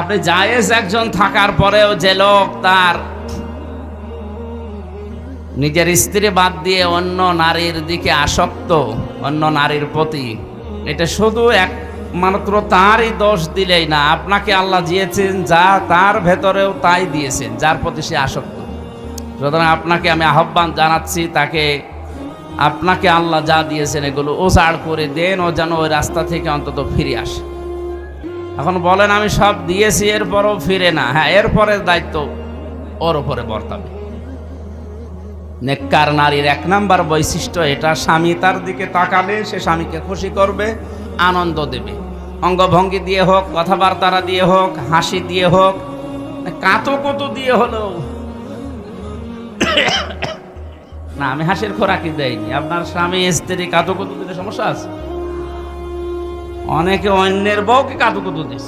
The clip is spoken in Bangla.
আপনি জায়েজ একজন থাকার পরেও যে লোক তার নিজের স্ত্রী বাদ দিয়ে অন্য নারীর দিকে আসক্ত, অন্য নারীর প্রতি, এটা শুধু একমাত্র তারই দোষ দিলেই না, আপনাকে আল্লাহ দিয়েছেন যা তার ভেতরেও তাই দিয়েছেন, যার প্রতি সে আসক্ত। সুতরাং আপনাকে আমি আহ্বান জানাচ্ছি, আপনাকে আল্লাহ যা দিয়েছেন এগুলো ওজাড় করে দেন, ও যেন ওই রাস্তা থেকে অন্তত ফিরে আসে। এখন বলেন আমি সব দিয়েছি এরপরও ফিরে না, হ্যাঁ, এরপরের দায়িত্ব ওর উপরে বর্তাবে। নেককার নারীর 1 নাম্বার বৈশিষ্ট্য এটা, স্বামী তার দিকে তাকালে সে স্বামীকে খুশি করবে, আনন্দ দেবে, অঙ্গভঙ্গি দিয়ে হোক, কথাবার্তা দিয়ে হোক, হাসি দিয়ে হোক, কাতুকুতু দিয়ে হলেও। না, আমি হাসির খোরাকি দেয়নি। আপনার স্বামী স্ত্রী কাতুকুতু দিলে সমস্যা আছে? অনেকে অন্যের বউকে কাতুকুতু দিচ্ছে।